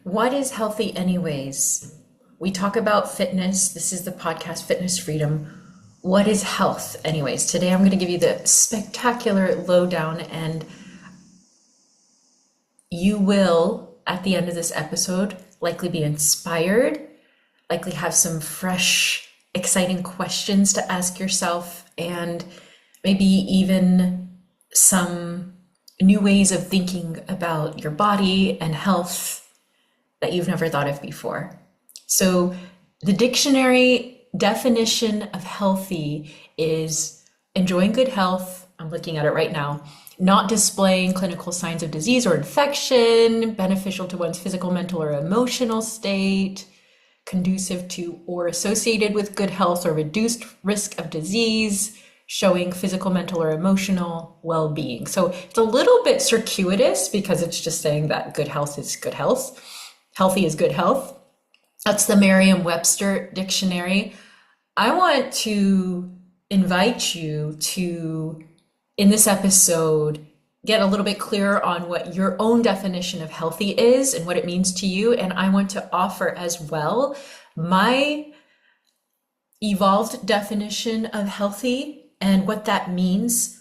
What is healthy anyways? We talk about fitness. This is the podcast Fitness Freedom. What is health anyways? Today I'm going to give you the spectacular lowdown, and you will, at the end of this episode, likely be inspired, likely have some fresh, exciting questions to ask yourself, and maybe even some new ways of thinking about your body and health that you've never thought of before. So the dictionary definition of healthy is enjoying good health. I'm looking at it right now. Not displaying clinical signs of disease or infection, beneficial to one's physical, mental, or emotional state, conducive to or associated with good health or reduced risk of disease, showing physical, mental, or emotional well-being. So it's a little bit circuitous because it's just saying that good health is good health. Healthy is good health. That's the Merriam-Webster dictionary. I want to invite you to, in this episode, get a little bit clearer on what your own definition of healthy is and what it means to you. And I want to offer as well my evolved definition of healthy and what that means.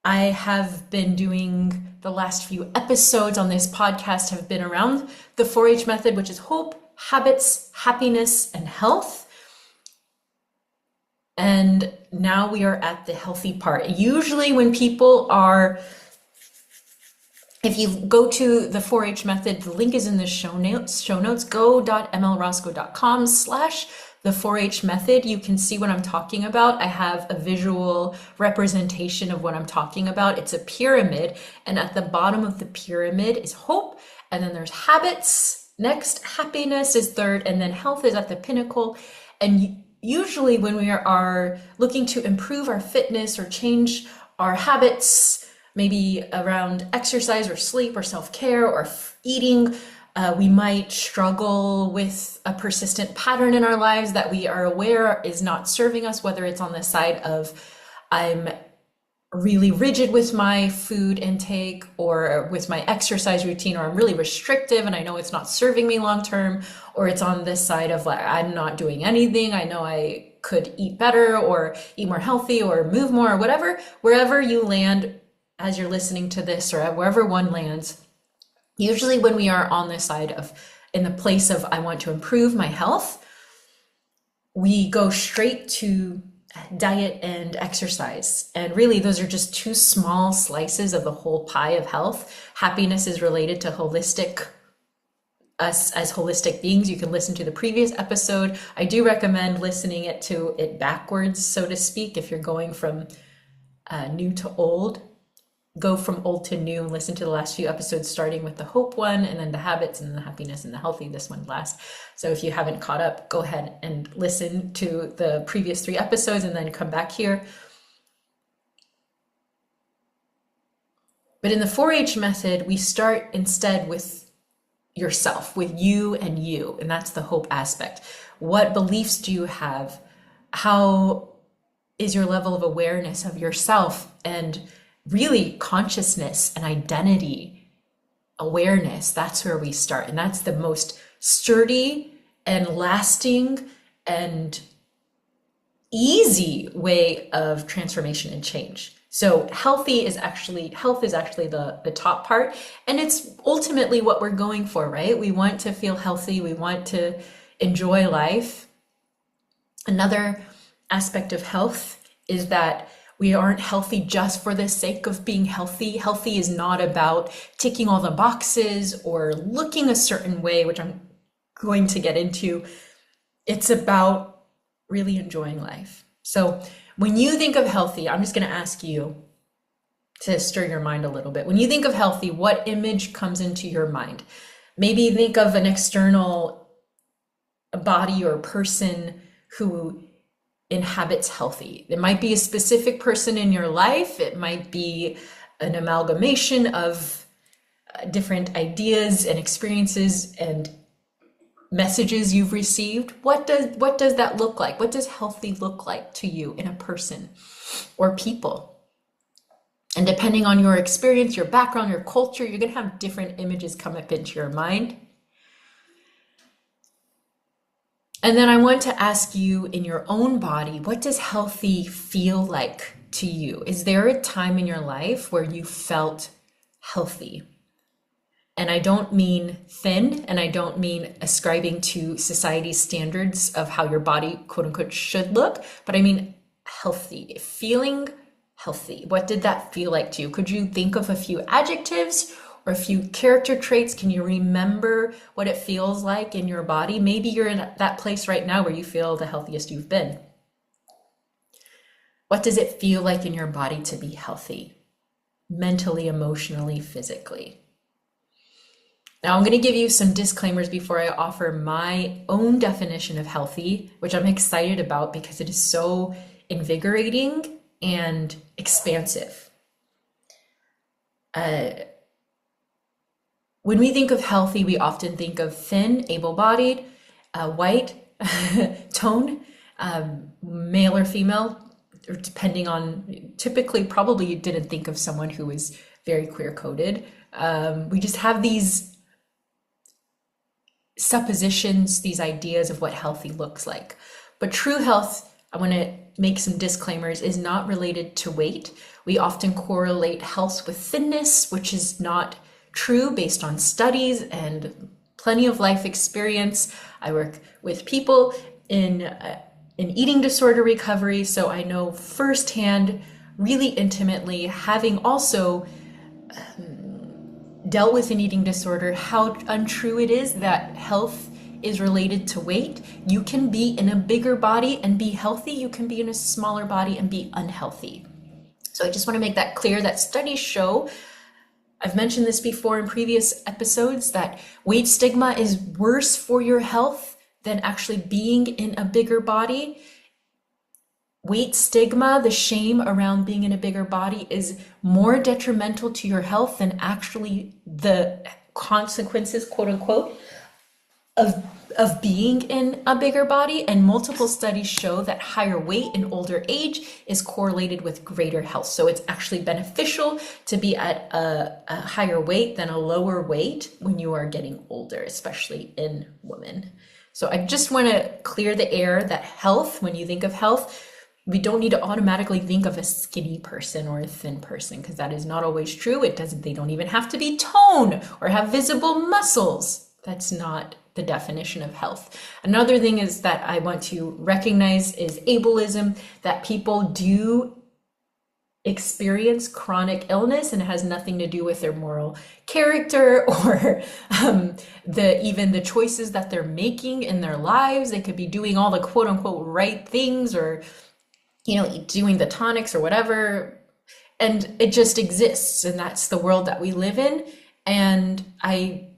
I have been doing the last few episodes on this podcast have been around the 4-H method, which is hope, habits, happiness, and health. And now we are at the healthy part. Usually when people are, if you go to the 4-H method, the link is in the show notes, go.mlroscoe.com/the 4-H method. You can see what I'm talking about. I have a visual representation of what I'm talking about. It's a pyramid, and at the bottom of the pyramid is hope, and then there's habits. Next, happiness is third, and then health is at the pinnacle. And usually when we are looking to improve our fitness or change our habits, maybe around exercise or sleep or self-care or eating, we might struggle with a persistent pattern in our lives that we are aware is not serving us, whether it's on the side of I'm really rigid with my food intake or with my exercise routine, or I'm really restrictive and I know it's not serving me long term, or it's on this side of like I'm not doing anything, I know I could eat better or eat more healthy or move more or whatever. Wherever you land as you're listening to this, or wherever one lands, usually when we are on this side of, in the place of I want to improve my health, we go straight to diet and exercise. And really those are just two small slices of the whole pie of health. Happiness is related to holistic, us as holistic beings. You can listen to the previous episode. I do recommend listening to it backwards, so to speak, if you're going from new to old. Go from old to new and listen to the last few episodes, starting with the hope one, and then the habits, and then the happiness, and the healthy, this one last. So if you haven't caught up, go ahead and listen to the previous 3 episodes and then come back here. But in the 4-H method, we start instead with yourself, with you, and that's the hope aspect. What beliefs do you have? How is your level of awareness of yourself and really consciousness and identity, awareness? That's where we start. And that's the most sturdy and lasting and easy way of transformation and change. So health is actually the top part. And it's ultimately what we're going for, right? We want to feel healthy. We want to enjoy life. Another aspect of health is that we aren't healthy just for the sake of being healthy. Healthy is not about ticking all the boxes or looking a certain way, which I'm going to get into. It's about really enjoying life. So when you think of healthy, I'm just going to ask you to stir your mind a little bit. When you think of healthy, what image comes into your mind? Maybe think of an external body or person who inhabits healthy. It might be a specific person in your life. It might be an amalgamation of different ideas and experiences and messages you've received. What does that look like? What does healthy look like to you in a person or people? And depending on your experience, your background, your culture, you're going to have different images come up into your mind. And then I want to ask you, in your own body, what does healthy feel like to you? Is there a time in your life where you felt healthy? And I don't mean thin, and I don't mean ascribing to society's standards of how your body, quote unquote, should look, but I mean healthy, feeling healthy. What did that feel like to you? Could you think of a few adjectives or a few character traits? Can you remember what it feels like in your body? Maybe you're in that place right now where you feel the healthiest you've been. What does it feel like in your body to be healthy? Mentally, emotionally, physically. Now, I'm going to give you some disclaimers before I offer my own definition of healthy, which I'm excited about because it is so invigorating and expansive. When we think of healthy, we often think of thin, able-bodied, white, tone, male or female, or depending on, typically probably you didn't think of someone who was very queer-coded. We just have these suppositions, these ideas of what healthy looks like. But true health, I want to make some disclaimers, is not related to weight. We often correlate health with thinness, which is not true based on studies and plenty of life experience. I work with people in eating disorder recovery, so I know firsthand, really intimately, having also dealt with an eating disorder, how untrue it is that health is related to weight. You can be in a bigger body and be healthy. You can be in a smaller body and be unhealthy. So I just want to make that clear that studies show, I've mentioned this before in previous episodes, that weight stigma is worse for your health than actually being in a bigger body. Weight stigma, the shame around being in a bigger body, is more detrimental to your health than actually the consequences, quote unquote, of being in a bigger body. And multiple studies show that higher weight in older age is correlated with greater health. So it's actually beneficial to be at a higher weight than a lower weight when you are getting older, especially in women. So I just want to clear the air that health, when you think of health, we don't need to automatically think of a skinny person or a thin person, because that is not always true. They don't even have to be toned or have visible muscles. That's not the definition of health. Another thing is that I want to recognize is ableism, that people do experience chronic illness, and it has nothing to do with their moral character or even the choices that they're making in their lives. They could be doing all the quote unquote right things, or doing the tonics or whatever, and it just exists, and that's the world that we live in. And I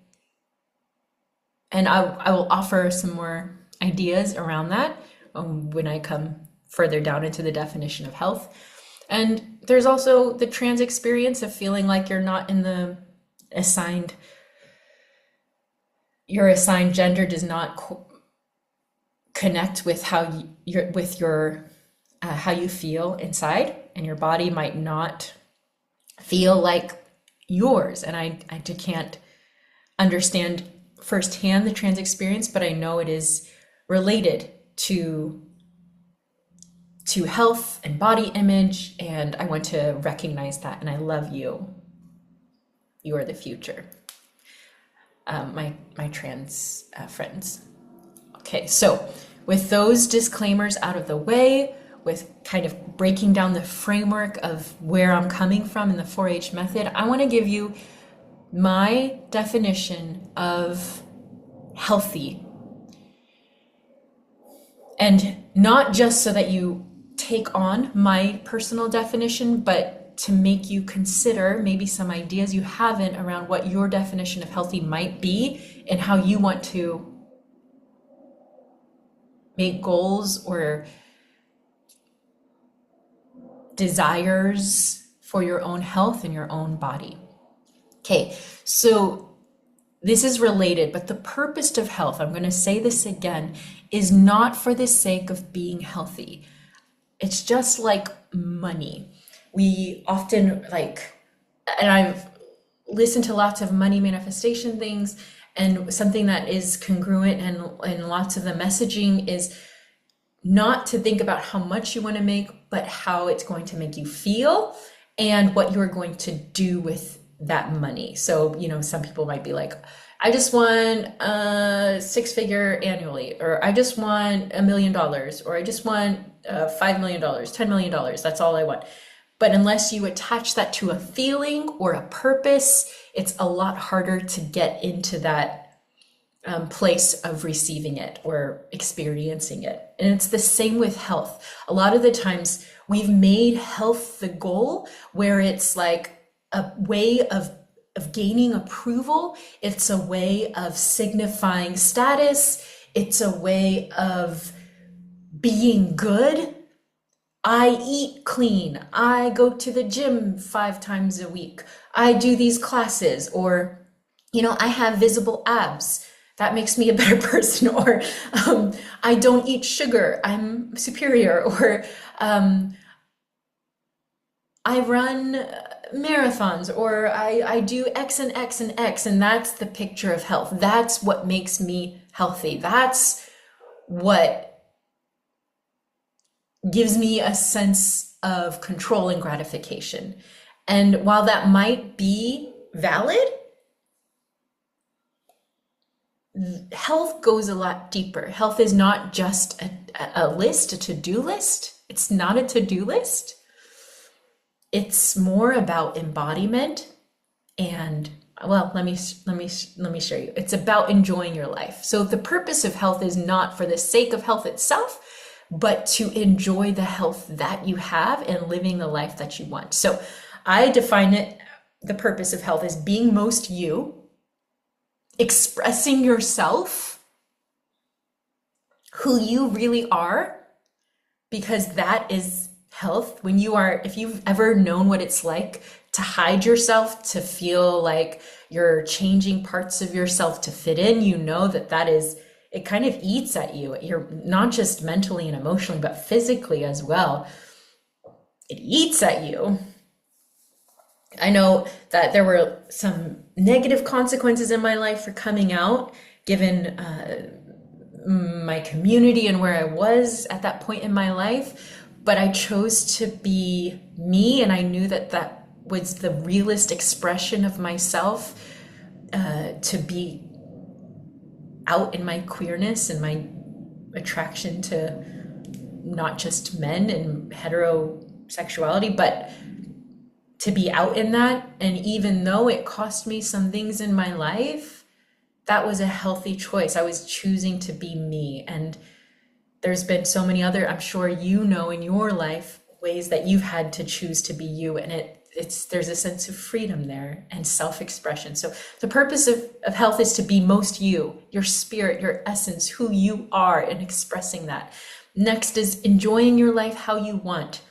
will offer some more ideas around that when I come further down into the definition of health. And there's also the trans experience of feeling like you're not in the your assigned gender does not connect with how you feel inside, and your body might not feel like yours. And I can't understand firsthand the trans experience, but I know it is related to health and body image, and I want to recognize that. And I love you. You are the future. My trans friends. Okay, so with those disclaimers out of the way, with kind of breaking down the framework of where I'm coming from in the 4-H method, I want to give you my definition of healthy. And not just so that you take on my personal definition, but to make you consider maybe some ideas you haven't around what your definition of healthy might be, and how you want to make goals or desires for your own health and your own body. Okay, so this is related, but the purpose of health, I'm going to say this again, is not for the sake of being healthy. It's just like money. we often and I've listened to lots of money manifestation things, and something that is congruent and lots of the messaging is not to think about how much you want to make, but how it's going to make you feel and what you're going to do with that money. So, some people might be like, I just want a six-figure annually, or I just want $1 million, or I just want $5 million, $10 million. That's all I want. But unless you attach that to a feeling or a purpose, it's a lot harder to get into that place of receiving it or experiencing it. And it's the same with health. A lot of the times we've made health the goal, where it's like a way of gaining approval. It's a way of signifying status. It's a way of being good. I eat clean. I go to the gym 5 times a week. I do these classes, or, I have visible abs. That makes me a better person. Or I don't eat sugar. I'm superior. Or I run marathons, or I do X and X and X. And that's the picture of health. That's what makes me healthy. That's what gives me a sense of control and gratification. And while that might be valid, health goes a lot deeper. Health is not just a list, a to-do list. It's not a to-do list. It's more about embodiment. And well, let me show you. It's about enjoying your life. So the purpose of health is not for the sake of health itself, but to enjoy the health that you have and living the life that you want. So I define it, the purpose of health, is being most you, expressing yourself, who you really are, because that is health. If you've ever known what it's like to hide yourself, to feel like you're changing parts of yourself to fit in, it kind of eats at you. You're not just mentally and emotionally, but physically as well. It eats at you. I know that there were some negative consequences in my life for coming out, given my community and where I was at that point in my life. But I chose to be me, and I knew that that was the realest expression of myself, to be out in my queerness and my attraction to not just men and heterosexuality, but to be out in that. And even though it cost me some things in my life, that was a healthy choice. I was choosing to be me. And there's been so many other, I'm sure in your life, ways that you've had to choose to be you. And there's a sense of freedom there and self-expression. So the purpose of health is to be most you, your spirit, your essence, who you are, and expressing that. Next is enjoying your life how you want.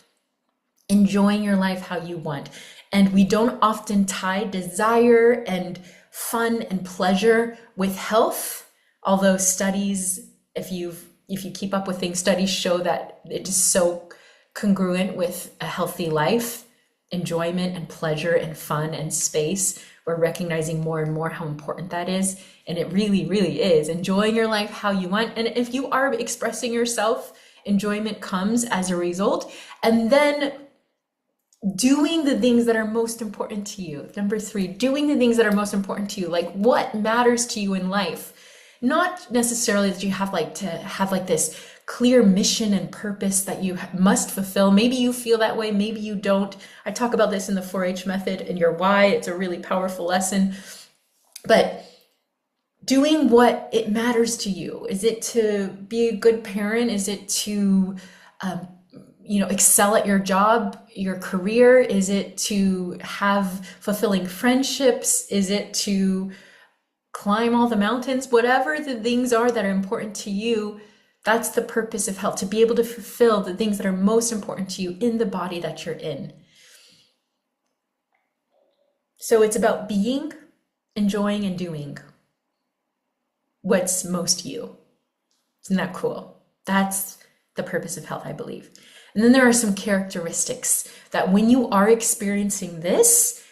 Enjoying your life how you want. And we don't often tie desire and fun and pleasure with health, although studies, if you keep up with things, studies show that it is so congruent with a healthy life. Enjoyment and pleasure and fun and space. We're recognizing more and more how important that is. And it really, really is. Enjoying your life how you want. And if you are expressing yourself, enjoyment comes as a result. And then doing the things that are most important to you. Number 3, doing the things that are most important to you. Like what matters to you in life. Not necessarily that you have to have this clear mission and purpose that you must fulfill. Maybe you feel that way, maybe you don't. I talk about this in the 4-H method and your why. It's a really powerful lesson. But doing what it matters to you. Is it to be a good parent? Is it to excel at your job, your career? Is it to have fulfilling friendships? Is it to climb all the mountains? Whatever the things are that are important to you, that's the purpose of health, to be able to fulfill the things that are most important to you in the body that you're in. So it's about being, enjoying, and doing what's most you. Isn't that cool? That's the purpose of health, I believe. And then there are some characteristics that when you are experiencing this,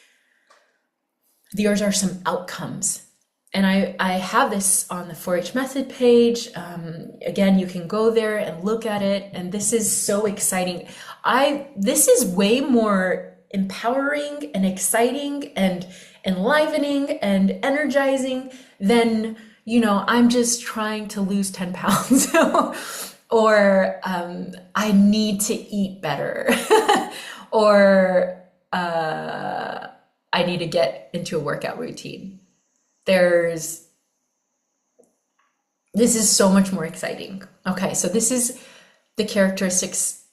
there are some outcomes. And I have this on the 4-H method page. Again, you can go there and look at it. And this is so exciting. This is way more empowering and exciting and enlivening and energizing than, I'm just trying to lose 10 pounds or I need to eat better or I need to get into a workout routine. This is so much more exciting. Okay, so this is the characteristics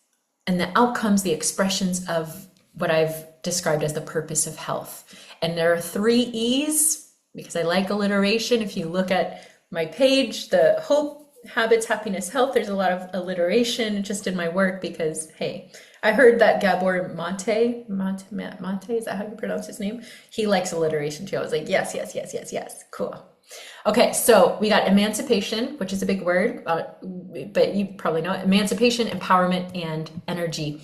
and the outcomes, the expressions of what I've described as the purpose of health. And there are 3 E's, because I like alliteration. If you look at my page, the hope, habits, happiness, health, there's a lot of alliteration just in my work because, hey, I heard that Gabor Mate, is that how you pronounce his name? He likes alliteration too. I was like, yes, cool. Okay, so we got emancipation, which is a big word, but you probably know it. Emancipation, empowerment, and energy.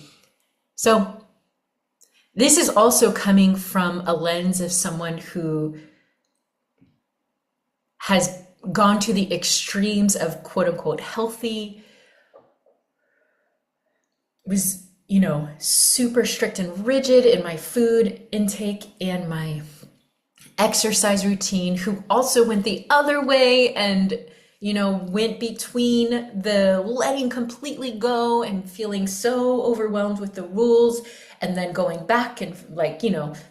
So this is also coming from a lens of someone who has gone to the extremes of quote unquote healthy, was super strict and rigid in my food intake and my exercise routine, who also went the other way and, went between the letting completely go and feeling so overwhelmed with the rules and then going back and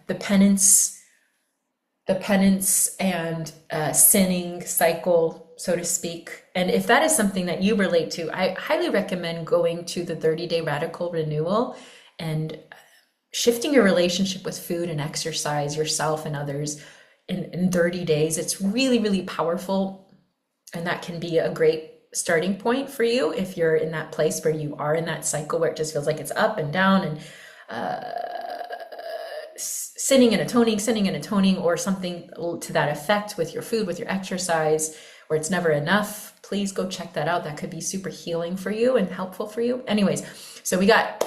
the penance and sinning cycle, so to speak. And if that is something that you relate to, I highly recommend going to the 30-day radical renewal and shifting your relationship with food and exercise, yourself and others in 30 days. It's really, really powerful. And that can be a great starting point for you if you're in that place where you are in that cycle where it just feels like it's up and down and sinning and atoning, or something to that effect with your food, with your exercise, where it's never enough. Please go check that out. That could be super healing for you and helpful for you. Anyways, so this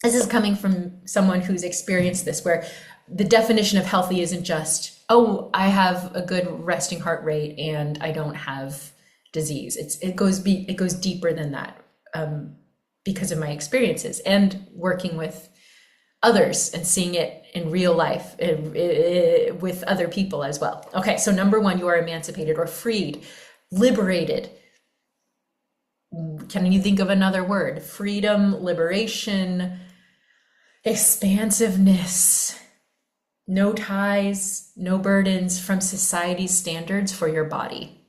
is coming from someone who's experienced this, where the definition of healthy isn't just, oh, I have a good resting heart rate and I don't have disease. It goes deeper than that, because of my experiences and working with others and seeing it in real life with other people as well. Okay, so number 1, you are emancipated or freed, liberated. Can you think of another word? Freedom, liberation, expansiveness, no ties, no burdens from society's standards for your body.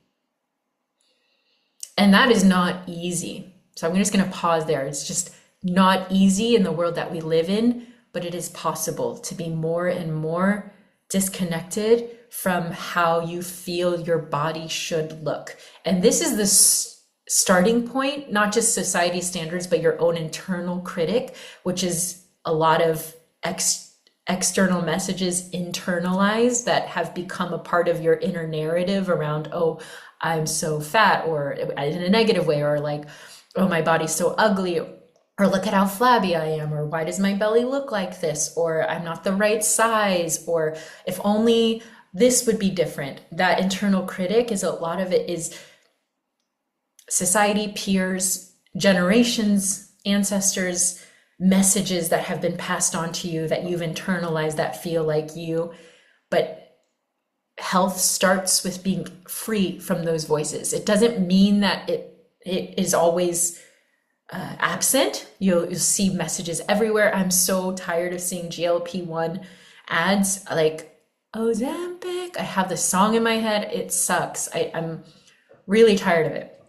And that is not easy. So I'm just going to pause there. It's just not easy in the world that we live in, but it is possible to be more and more disconnected from how you feel your body should look. And this is the starting point, not just society standards, but your own internal critic, which is a lot of external messages internalized that have become a part of your inner narrative around, oh, I'm so fat, or in a negative way, or like, oh, my body's so ugly, or look at how flabby I am, or why does my belly look like this, or I'm not the right size, or if only this would be different. That internal critic a lot of it is society, peers, generations, ancestors, messages that have been passed on to you that you've internalized that feel like you. But health starts with being free from those voices. It doesn't mean that it is always absent. You'll see messages everywhere. I'm so tired of seeing GLP-1 ads like Ozempic. I have this song in my head. It sucks. I'm really tired of it.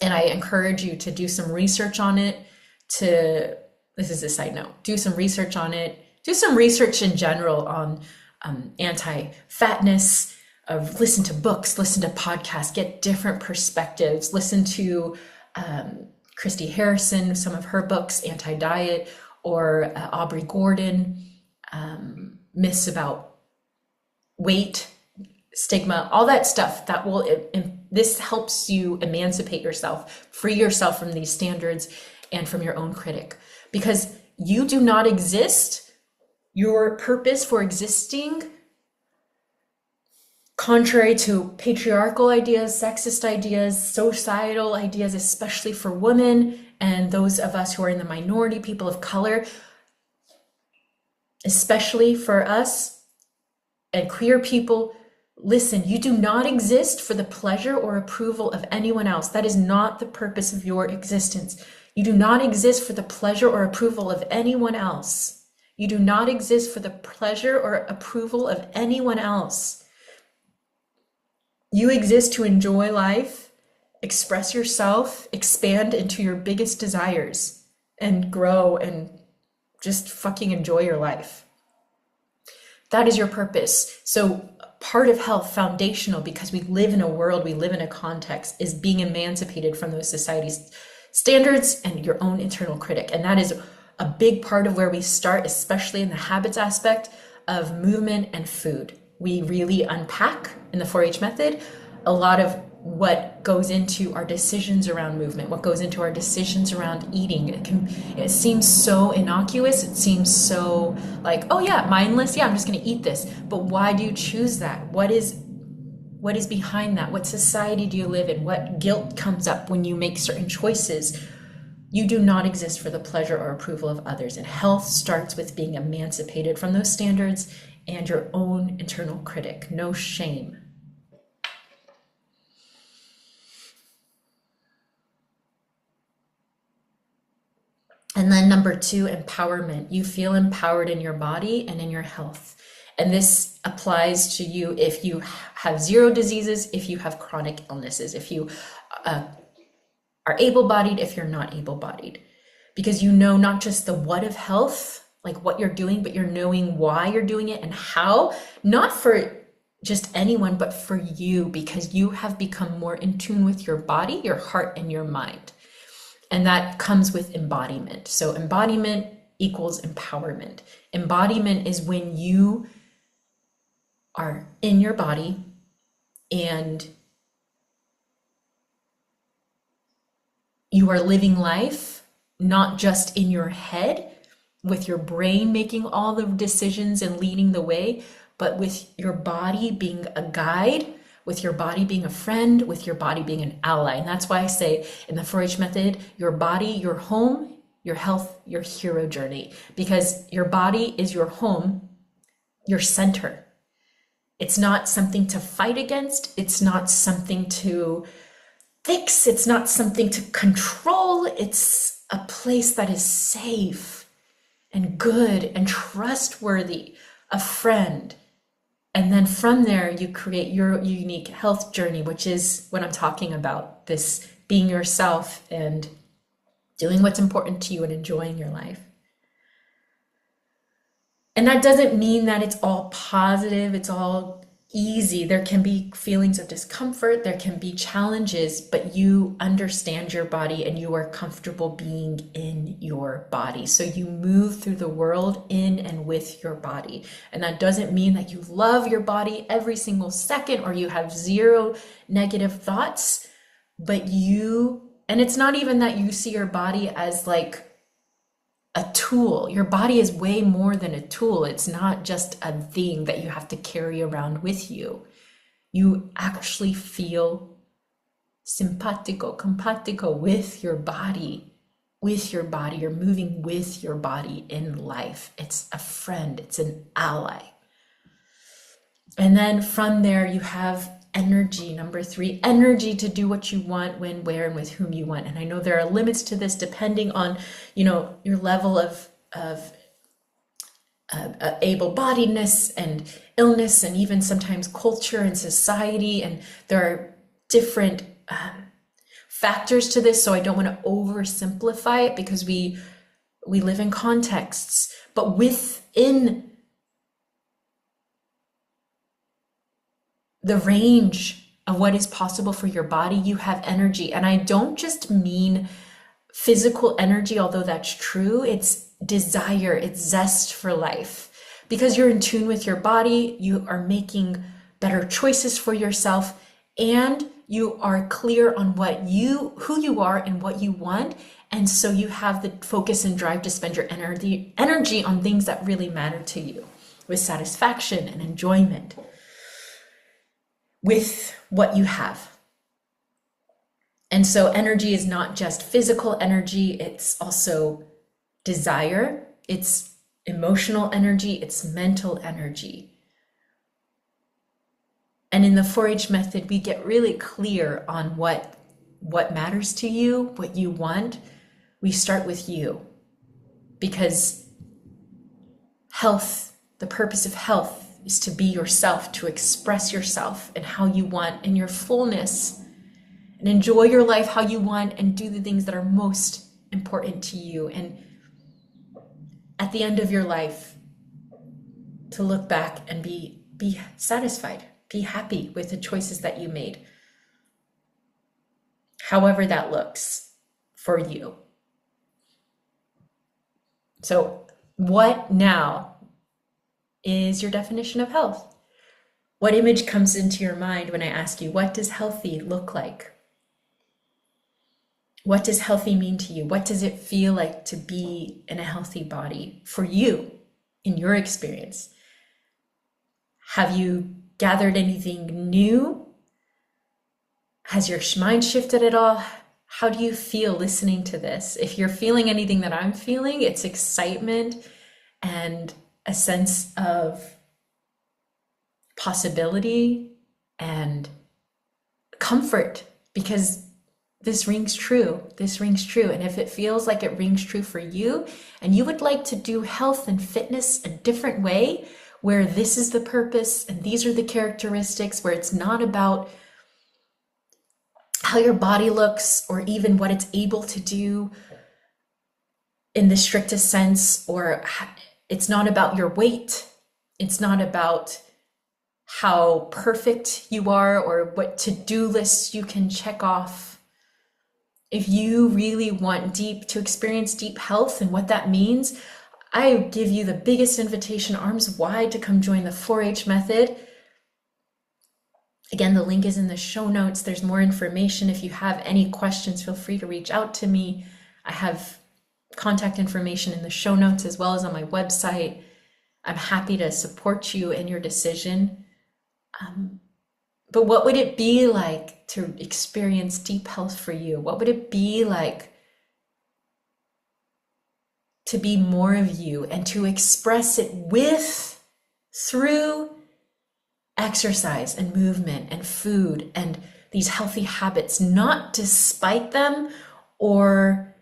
And I encourage you to do some research on it. This is a side note, do some research on it. Do some research in general on anti-fatness. Listen to books, listen to podcasts, get different perspectives. Listen to Christy Harrison, some of her books, Anti-Diet, or Aubrey Gordon, myths about weight, stigma, all that stuff. This helps you emancipate yourself, free yourself from these standards and from your own critic. because you do not exist. Your purpose for existing, contrary to patriarchal ideas, sexist ideas, societal ideas, especially for women and those of us who are in the minority, people of color, especially for us and queer people, listen, you do not exist for the pleasure or approval of anyone else. That is not the purpose of your existence. You do not exist for the pleasure or approval of anyone else. You do not exist for the pleasure or approval of anyone else. You exist to enjoy life, express yourself, expand into your biggest desires, and grow and just fucking enjoy your life. That is your purpose. So part of health, foundational, because we live in a world, we live in a context, is being emancipated from those society's standards and your own internal critic. And that is a big part of where we start, especially in the habits aspect of movement and food. We really unpack in the 4-H method a lot of what goes into our decisions around movement, what goes into our decisions around eating. It seems so innocuous. It seems so like, oh yeah, mindless. Yeah, I'm just going to eat this. But why do you choose that? What is behind that? What society do you live in? What guilt comes up when you make certain choices? You do not exist for the pleasure or approval of others. And health starts with being emancipated from those standards and your own internal critic. No shame. And then number 2, empowerment. You feel empowered in your body and in your health. And this applies to you if you have 0 diseases, if you have chronic illnesses, if you are able-bodied, if you're not able-bodied. Because you know not just the what of health, like what you're doing, but you're knowing why you're doing it and how, not for just anyone, but for you, because you have become more in tune with your body, your heart, and your mind. And that comes with embodiment. So embodiment equals empowerment. Embodiment is when you are in your body and you are living life, not just in your head, with your brain making all the decisions and leading the way, but with your body being a guide, with your body being a friend, with your body being an ally. And that's why I say in the 4-H method, your body, your home, your health, your hero journey, because your body is your home, your center. It's not something to fight against. It's not something to fix. It's not something to control. It's a place that is safe and good and trustworthy, a friend. And then from there, you create your unique health journey, which is what I'm talking about, this being yourself and doing what's important to you and enjoying your life. And that doesn't mean that it's all positive, it's all easy. There can be feelings of discomfort, there can be challenges, but you understand your body and you are comfortable being in your body. So you move through the world in and with your body. And that doesn't mean that you love your body every single second or you have 0 negative thoughts, but and it's not even that you see your body as like a tool. Your body is way more than a tool. It's not just a thing that you have to carry around with you. You actually feel simpatico, compatico with your body. You're moving with your body in life. It's a friend, it's an ally. And then from there, you have energy. Number 3, energy to do what you want, when, where, and with whom you want. And I know there are limits to this depending on, your level of able-bodiedness and illness, and even sometimes culture and society. And there are different factors to this. So I don't want to oversimplify it because we live in contexts, but within the range of what is possible for your body, you have energy. And I don't just mean physical energy, although that's true. It's desire, it's zest for life. Because you're in tune with your body, you are making better choices for yourself, and you are clear on who you are and what you want. And so you have the focus and drive to spend your energy on things that really matter to you, with satisfaction and enjoyment with what you have. And so energy is not just physical energy, it's also desire, it's emotional energy, it's mental energy. And in the 4-H method, we get really clear on what matters to you, what you want. We start with you, because health, the purpose of health is to be yourself, to express yourself and how you want in your fullness, and enjoy your life how you want, and do the things that are most important to you. And at the end of your life, to look back and be satisfied, be happy with the choices that you made, however that looks for you. So what now is your definition of health? What image comes into your mind when I ask you, what does healthy look like? What does healthy mean to you? What does it feel like to be in a healthy body for you, in your experience? Have you gathered anything new? Has your mind shifted at all? How do you feel listening to this? If you're feeling anything that I'm feeling, it's excitement and a sense of possibility and comfort, because this rings true. This rings true. And if it feels like it rings true for you, and you would like to do health and fitness a different way, where this is the purpose and these are the characteristics, where it's not about how your body looks or even what it's able to do in the strictest sense, or it's not about your weight. It's not about how perfect you are or what to-do lists you can check off. If you really want to experience deep health and what that means, I give you the biggest invitation, arms wide, to come join the 4-H method. Again, the link is in the show notes. There's more information. If you have any questions, feel free to reach out to me. I have contact information in the show notes as well as on my website. I'm happy to support you in your decision. But what would it be like to experience deep health for you? What would it be like to be more of you and to express it through exercise and movement and food and these healthy habits, not despite them or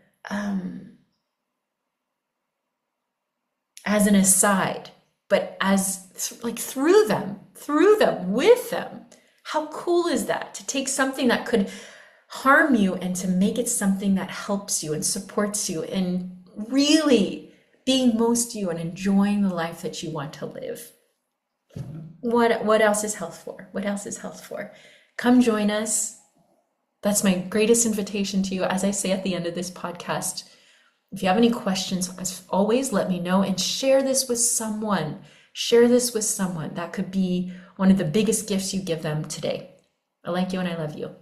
as an aside, but as through them, with them. How cool is that, to take something that could harm you and to make it something that helps you and supports you in really being most you and enjoying the life that you want to live? What else is health for? What else is health for? Come join us. That's my greatest invitation to you. As I say at the end of this podcast, if you have any questions, as always, let me know, and share this with someone. Share this with someone. That could be one of the biggest gifts you give them today. I like you and I love you.